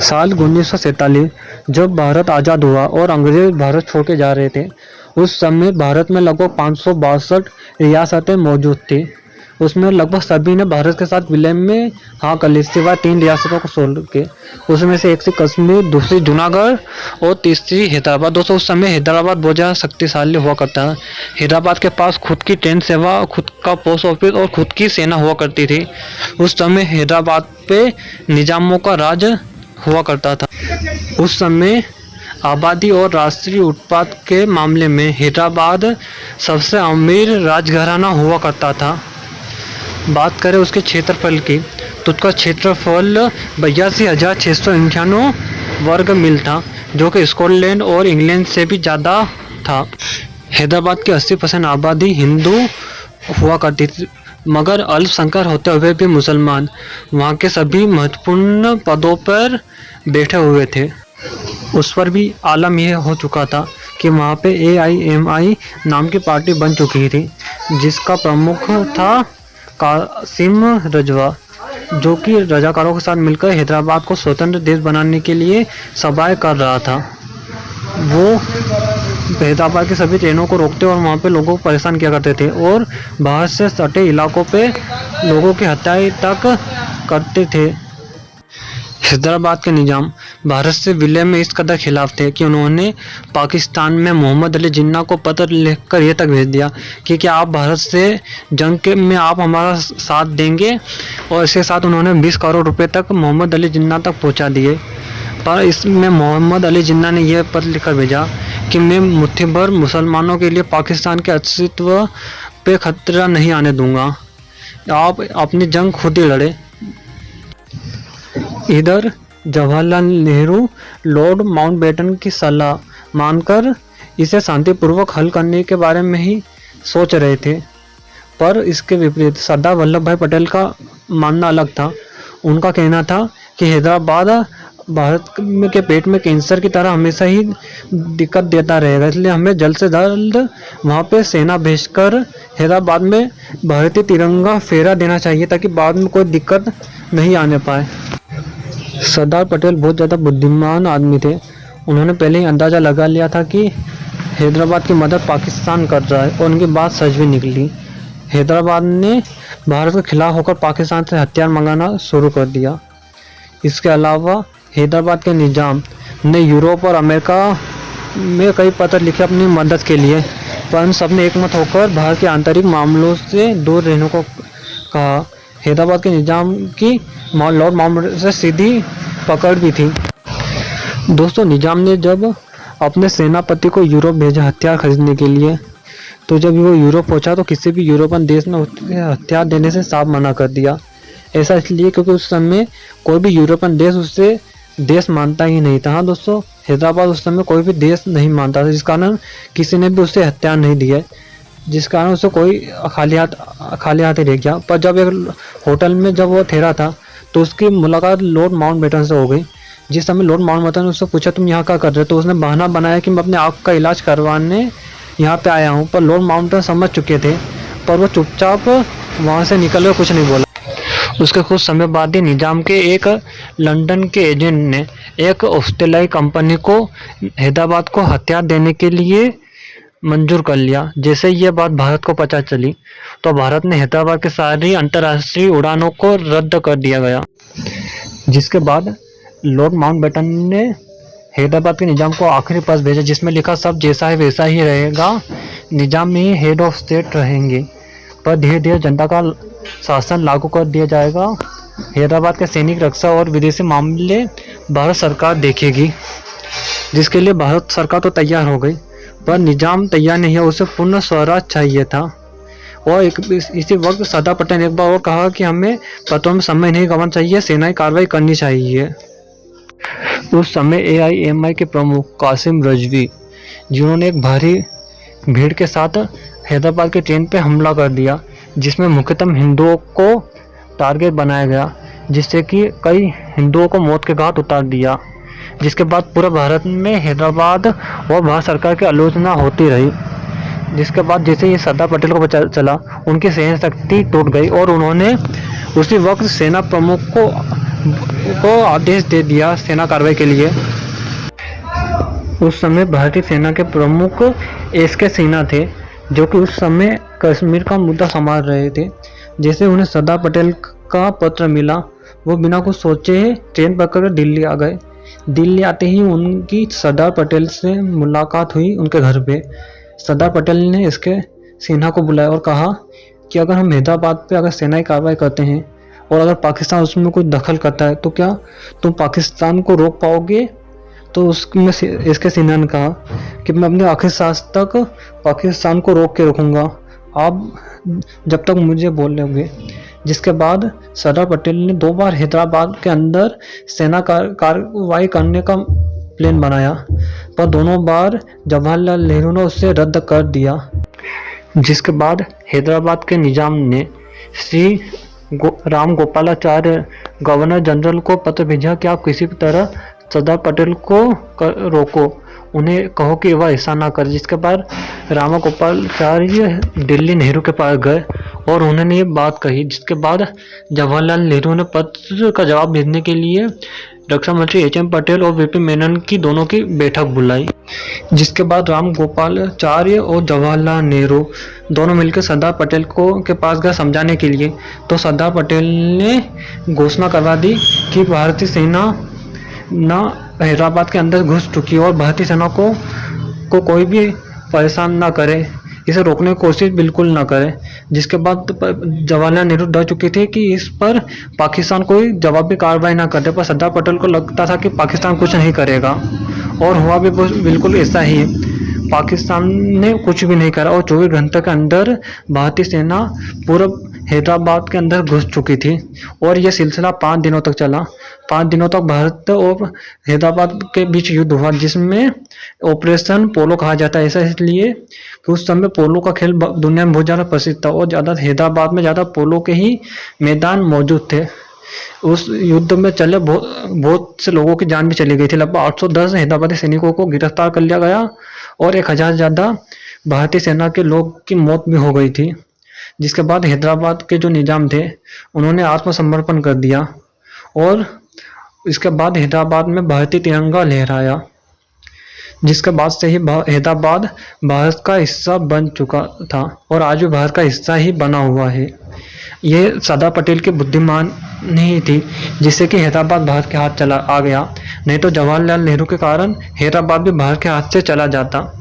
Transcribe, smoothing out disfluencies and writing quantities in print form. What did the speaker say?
साल 1947 जब भारत आज़ाद हुआ और अंग्रेज भारत छोड़ के जा रहे थे, उस समय भारत में लगभग 562 रियासतें मौजूद थी। उसमें लगभग सभी ने भारत के साथ विलय में हाँ कर ली, सिवाय 3 रियासतों को छोड़ के। उसमें से एक थी कश्मीर, दूसरी जूनागढ़ और तीसरी हैदराबाद। दोस्तों उस समय हैदराबाद बहुत ज़्यादा शक्तिशाली हुआ करता है। हैदराबाद के पास खुद की ट्रेन सेवा, खुद का पोस्ट ऑफिस और खुद की सेना हुआ करती थी। उस समय हैदराबाद पे निजामों का राज हुआ करता था। उस समय आबादी और राष्ट्रीय उत्पाद के मामले में हैदराबाद सबसे अमीर राजघराना हुआ करता था। बात करें उसके क्षेत्रफल की, तो उसका क्षेत्रफल 82,691 वर्ग मील था, जो कि स्कॉटलैंड और इंग्लैंड से भी ज़्यादा था। हैदराबाद की 80% आबादी हिंदू हुआ करती थी, मगर अल्पसंख्यक होते हुए भी मुसलमान वहाँ के सभी महत्वपूर्ण पदों पर बैठे हुए थे। उस पर भी आलम यह हो चुका था कि वहाँ पे AIMI नाम की पार्टी बन चुकी थी, जिसका प्रमुख था कासिम रजवा, जो कि रजाकारों के साथ मिलकर हैदराबाद को स्वतंत्र देश बनाने के लिए सभाएं कर रहा था। वो हैदराबाद की सभी ट्रेनों को रोकते और वहाँ पे लोगों को परेशान किया करते थे और बाहर से सटे इलाकों पे लोगों की हत्याएं तक करते थे। हैदराबाद के निजाम भारत से विलय में इस कदर खिलाफ थे कि उन्होंने पाकिस्तान में मोहम्मद अली जिन्ना को पत्र लिखकर ये तक भेज दिया कि क्या आप भारत से जंग के में आप हमारा साथ देंगे, और इसके साथ उन्होंने 20 करोड़ रुपए तक मोहम्मद अली जिन्ना तक पहुंचा दिए। पर इसमें मोहम्मद अली जिन्ना ने यह पत्र लिखकर भेजा कि मैं मुट्ठी भर मुसलमानों के लिए पाकिस्तान के अस्तित्व पे खतरा नहीं आने दूंगा, आप अपनी जंग खुद ही लड़े। इधर जवाहरलाल नेहरू लॉर्ड माउंटबेटन की सलाह मानकर इसे शांतिपूर्वक हल करने के बारे में ही सोच रहे थे, पर इसके विपरीत सरदार वल्लभ भाई पटेल का मानना अलग था। उनका कहना था कि हैदराबाद भारत के पेट में कैंसर की तरह हमेशा ही दिक्कत देता रहेगा, इसलिए हमें जल्द से जल्द वहाँ पे सेना भेजकर हैदराबाद में भारतीय तिरंगा फहरा देना चाहिए, ताकि बाद में कोई दिक्कत नहीं आने पाए। सरदार पटेल बहुत ज़्यादा बुद्धिमान आदमी थे। उन्होंने पहले ही अंदाज़ा लगा लिया था कि हैदराबाद की मदद पाकिस्तान कर रहा है, और उनकी बात सच भी निकली। हैदराबाद ने भारत के खिलाफ होकर पाकिस्तान से हथियार मंगाना शुरू कर दिया। इसके अलावा हैदराबाद के निजाम ने यूरोप और अमेरिका में कई पत्र लिखे अपनी मदद के लिए, पर सबने एकमत होकर भारत के आंतरिक मामलों से दूर रहने को कहा। हैदराबाद के निजाम की लॉर्ड माउंटबेटन से सीधी पकड़ भी थी। दोस्तों निजाम ने जब अपने सेनापति को यूरोप भेजा हथियार खरीदने के लिए, तो जब वो यूरोप पहुंचा तो किसी भी यूरोपियन देश ने उसे हथियार देने से साफ मना कर दिया। ऐसा इसलिए क्योंकि उस समय कोई भी यूरोपियन देश उससे देश मानता ही नहीं था। हाँ दोस्तों, हैदराबाद उस समय कोई भी देश नहीं मानता था, जिस कारण किसी ने भी उसे हथियार नहीं दिए, जिस कारण उसे कोई खाली हाथ ही रह गया। पर जब एक होटल में जब वो ठहरा था तो उसकी मुलाकात लॉर्ड माउंटबेटन से हो गई। जिस समय लॉर्ड माउंटबेटन ने उससे पूछा तुम यहाँ क्या कर रहे हो, तो उसने बहाना बनाया कि मैं अपने आँख का इलाज करवाने यहाँ पे आया हूँ। पर लॉर्ड माउंटबेटन समझ चुके थे, पर वो चुपचाप वहाँ से निकल कर कुछ नहीं बोला। उसके कुछ समय बाद ही निजाम के एक लंदन के एजेंट ने एक ऑस्ट्रेलियाई कंपनी को हैदराबाद को हथियार देने के लिए मंजूर कर लिया। जैसे ये बात भारत को पता चली तो भारत ने हैदराबाद के सारी अंतर्राष्ट्रीय उड़ानों को रद्द कर दिया गया, जिसके बाद लॉर्ड माउंटबेटन ने हैदराबाद के निजाम को आखिरी पत्र भेजा, जिसमें लिखा सब जैसा है वैसा ही रहेगा, निजाम में ही हेड ऑफ स्टेट रहेंगे, पर धीरे धीरे जनता का शासन लागू कर दिया जाएगा। हैदराबाद के सैनिक रक्षा और विदेशी मामले भारत सरकार देखेगी, जिसके लिए भारत सरकार तो तैयार हो गई, पर निजाम तैयार नहीं है, उसे पूर्ण स्वराज चाहिए था। और इसी वक्त सरदार पटेल ने एक बार और कहा कि हमें पत्रों में समय नहीं गंवाना चाहिए, सेनाई कार्रवाई करनी चाहिए। उस समय AIMI के प्रमुख कासिम रजवी, जिन्होंने एक भारी भीड़ के साथ हैदराबाद के ट्रेन पे हमला कर दिया, जिसमें मुख्यतः हिंदुओं को टारगेट बनाया गया, जिससे कि कई हिंदुओं को मौत के घाट उतार दिया। जिसके बाद पूरे भारत में हैदराबाद और भारत सरकार की आलोचना होती रही। जिसके बाद जैसे ये सरदार पटेल को पता चला, उनकी सहन शक्ति टूट गई और उन्होंने उसी वक्त सेना प्रमुख को को आदेश दे दिया सेना कार्रवाई के लिए। उस समय भारतीय सेना के प्रमुख एस.के. सिन्हा थे, जो कि उस समय कश्मीर का मुद्दा संभाल रहे थे। जैसे उन्हें सरदार पटेल का पत्र मिला, वो बिना कुछ सोचे ट्रेन पकड़कर दिल्ली आ गए। दिल्ली आते ही उनकी सरदार पटेल से मुलाकात हुई उनके घर पे। सरदार पटेल ने एस.के. सिन्हा को बुलाया और कहा कि अगर हम हैदराबाद पे अगर सेनाई कार्रवाई करते हैं और अगर पाकिस्तान उसमें कुछ दखल करता है तो क्या तुम पाकिस्तान को रोक पाओगे? तो उसमें एस.के. सिन्हा ने कहा कि मैं अपने आखिरी सांस तक पाकिस्तान को रोक के रखूँगा, आप जब तक मुझे बोल लोगे। जिसके बाद सरदार पटेल ने 2 बार हैदराबाद के अंदर सेना कार्रवाई करने का प्लान बनाया, पर दोनों बार जवाहरलाल नेहरू ने उसे रद्द कर दिया। जिसके बाद हैदराबाद के निजाम ने श्री राम गोपालाचार्य गवर्नर जनरल को पत्र भेजा कि आप किसी भी तरह सरदार पटेल को रोको, उन्हें कहो कि वह ऐसा ना करे। जिसके बाद राम गोपालाचार्य दिल्ली नेहरू के पास गए और उन्होंने ये बात कही। जिसके बाद जवाहरलाल नेहरू ने पत्र का जवाब भेजने के लिए रक्षा मंत्री एच.एम. पटेल और वी.पी. मेनन की दोनों की बैठक बुलाई। जिसके बाद राम गोपालाचार्य और जवाहरलाल नेहरू दोनों मिलकर सरदार पटेल के पास गए समझाने के लिए। तो सरदार पटेल ने घोषणा करवा दी कि भारतीय सेना ना हैदराबाद के अंदर घुस चुकी है और भारतीय सेना को कोई भी परेशान ना करे, इसे रोकने की कोशिश बिल्कुल ना करे। जिसके बाद जवाहरलाल नेहरू डर चुके थे कि इस पर पाकिस्तान कोई जवाबी कार्रवाई ना करे, पर सरदार पटेल को लगता था कि पाकिस्तान कुछ नहीं करेगा और हुआ भी बिल्कुल ऐसा ही। पाकिस्तान ने कुछ भी नहीं करा और 24 घंटे के अंदर भारतीय सेना पूर्व हैदराबाद के अंदर घुस चुकी थी और यह सिलसिला 5 दिनों तक चला। 5 दिनों तक भारत और हैदराबाद के बीच युद्ध हुआ, जिसमें ऑपरेशन पोलो कहा जाता है। ऐसा इसलिए कि उस समय पोलो का खेल दुनिया में बहुत ज़्यादा प्रसिद्ध था और ज़्यादा हैदराबाद में ज़्यादा पोलो के ही मैदान मौजूद थे। उस युद्ध में चले बहुत से लोगों की जान भी चली गई थी। लगभग 810 हैदराबादी सैनिकों को गिरफ्तार कर लिया गया और 1000 से ज़्यादा भारतीय सेना के लोग की मौत भी हो गई थी। जिसके बाद हैदराबाद के जो निजाम थे उन्होंने आत्मसमर्पण कर दिया और इसके बाद हैदराबाद में भारतीय तिरंगा लहराया। जिसके बाद से ही हैदराबाद भारत का हिस्सा बन चुका था और आज भी भारत का हिस्सा ही बना हुआ है। ये सरदार पटेल की बुद्धिमान नहीं थी जिससे कि हैदराबाद भारत के हाथ चला आ गया, नहीं तो जवाहरलाल नेहरू के कारण हैदराबाद भी भारत के हाथ से चला जाता।